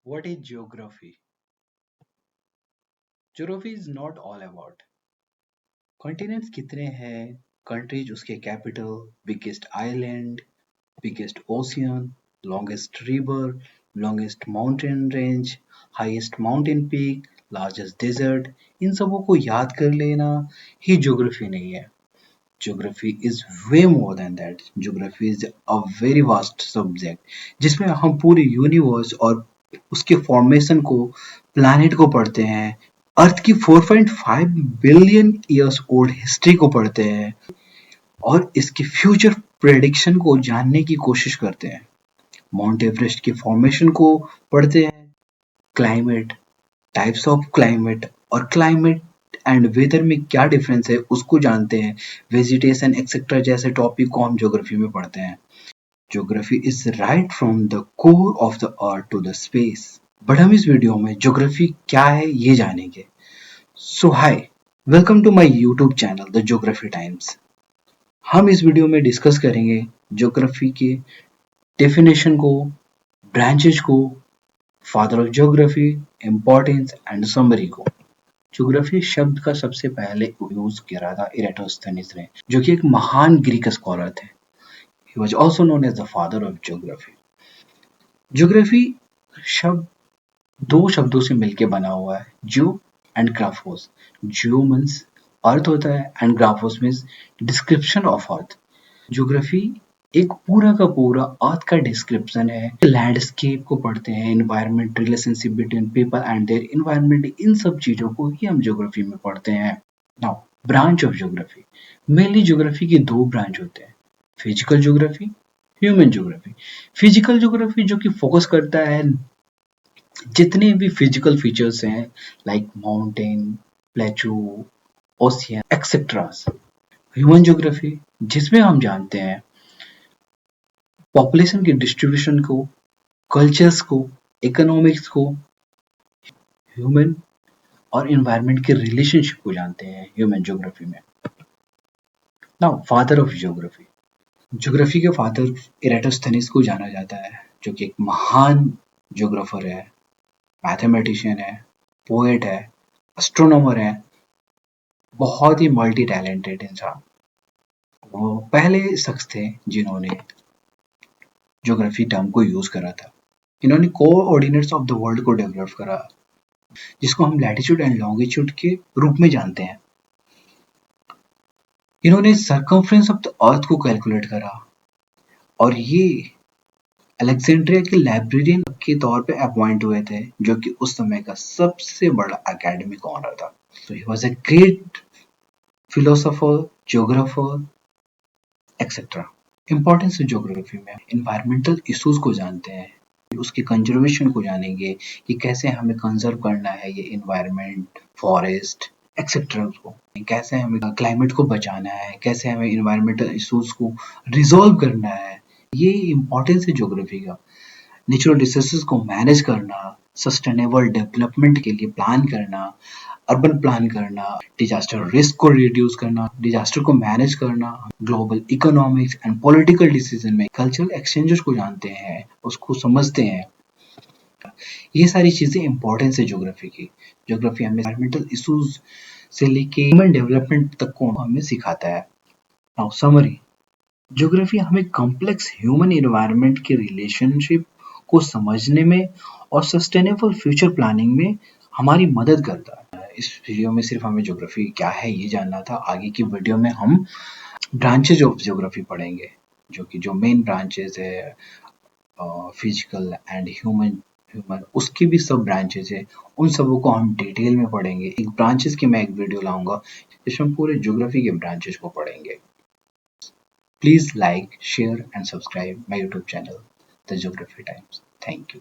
What is geography? Geography is not all about continents कितने हैं, countries उसके capital, biggest island, biggest ocean, longest river, longest mountain range, highest mountain peak, largest desert, इन सबों को याद कर लेना ही geography नहीं है. Geography is way more than that. Geography is a very vast subject जिसमें हम पूरे यूनिवर्स और उसके फॉर्मेशन को, प्लैनेट को पढ़ते हैं, अर्थ की 4.5 बिलियन ईयर्स ओल्ड हिस्ट्री को पढ़ते हैं और इसके फ्यूचर प्रेडिक्शन को जानने की कोशिश करते हैं. माउंट एवरेस्ट के फॉर्मेशन को पढ़ते हैं, क्लाइमेट, टाइप्स ऑफ क्लाइमेट और क्लाइमेट एंड वेदर में क्या डिफरेंस है उसको जानते हैं. वेजिटेशन एक्सेट्रा जैसे टॉपिक को हम ज्योग्राफी में पढ़ते हैं. Geography is right from the core of the earth to the space. But हम इस वीडियो में ज्योग्राफी क्या है ये जानेंगे. So hi, welcome to my YouTube channel the Geography Times. हम इस वीडियो में डिस्कस करेंगे ज्योग्राफी के डेफिनेशन को, ब्रांचेस को, father of geography, importance and summary को. ज्योग्राफी शब्द का सबसे पहले यूज करा था इरेटोस्थेनिस ने, जो कि एक महान ग्रीक स्कॉलर थे. He was also known as the father of geography. Geography शब्द दो शब्दों से मिलकर बना हुआ है, जियो एंड ग्राफोस. जियो मीन्स अर्थ होता है and graphos means description of earth. Geography एक पूरा का पूरा अर्थ का डिस्क्रिप्शन है. लैंडस्केप को पढ़ते हैं, environment, relationship between people and their environment, इन सब चीजों को ही हम ज्योग्राफी में पढ़ते हैं. Now branch of geography. Mainly geography के दो ब्रांच होते हैं, physical geography, human geography. Physical geography जो कि फोकस करता है जितने भी फिजिकल फीचर्स हैं like mountain, plateau, ocean etcetera. Human geography जिसमें हम जानते हैं पॉपुलेशन के डिस्ट्रीब्यूशन को, कल्चर्स को, इकोनॉमिक्स को, ह्यूमन और एनवायरनमेंट के रिलेशनशिप को जानते हैं ह्यूमन ज्योग्राफी में. Now father of geography. Geography के फादर इरेटोस्थेनिस को जाना जाता है, जो कि एक महान ज्योग्राफर है, मैथमेटिशियन है, पोएट है, एस्ट्रोनॉमर है, बहुत ही मल्टी टैलेंटेड इंसान. वो पहले शख्स थे जिन्होंने ज्योग्राफी टर्म को यूज करा था. इन्होंने कोऑर्डिनेट्स ऑफ द वर्ल्ड को डेवलप करा, जिसको हम लैटिट्यूड एंड लॉन्गिट्यूड के रूप में जानते हैं. इन्होंने सर्कमफ्रेंस ऑफ द अर्थ को कैलकुलेट करा और ये अलेक्जेंड्रिया के लाइब्रेरियन के तौर पे अपॉइंट हुए थे, जो कि उस समय का सबसे बड़ा एकेडमिक ऑनर था. So he was a great philosopher, geographer, etc. Importance geography में एनवायरमेंटल इश्यूज को जानते हैं, उसके कंजर्वेशन को जानेंगे कि कैसे हमें कंजर्व करना है ये एनवायरमेंट, फॉरेस्ट एक्सेट्रा को, कैसे हमें क्लाइमेट को बचाना है, कैसे हमें एनवायरमेंटल इश्यूज को रिजॉल्व करना है. ये इम्पोर्टेंस है ज्योग्राफी का. नेचुरल रिसोर्सेज को मैनेज करना, सस्टेनेबल डेवलपमेंट के लिए प्लान करना, अर्बन प्लान करना, डिजास्टर रिस्क को रिड्यूस करना, डिजास्टर को मैनेज करना, global economics and political decision में कल्चरल एक्सचेंजेस को जानते हैं, उसको समझते हैं. ये सारी चीजें इंपॉर्टेंस है ज्योग्राफी की. ज्योग्राफी हमें एनवायरमेंटल इश्यूज से लेके ह्यूमन डेवलपमेंट तक को हमें सिखाता है. Now summary. ज्योग्राफी हमें कॉम्प्लेक्स ह्यूमन एनवायरनमेंट के रिलेशनशिप को समझने में और सस्टेनेबल फ्यूचर प्लानिंग में हमारी मदद करता है. इस वीडियो में सिर्फ हमें ज्योग्राफी क्या है ये जानना था. आगे की वीडियो में हम ब्रांचेज ऑफ ज्योग्राफी पढ़ेंगे, जो मेन ब्रांचेज है फिजिकल एंड ह्यूमन उसके भी सब ब्रांचेज है, उन सबों को हम डिटेल में पढ़ेंगे. एक ब्रांचेज की मैं एक वीडियो लाऊंगा जिसमें पूरे ज्योग्राफी के ब्रांचेज को पढ़ेंगे. Please like, share and subscribe my YouTube channel, The Geography Times. Thank you.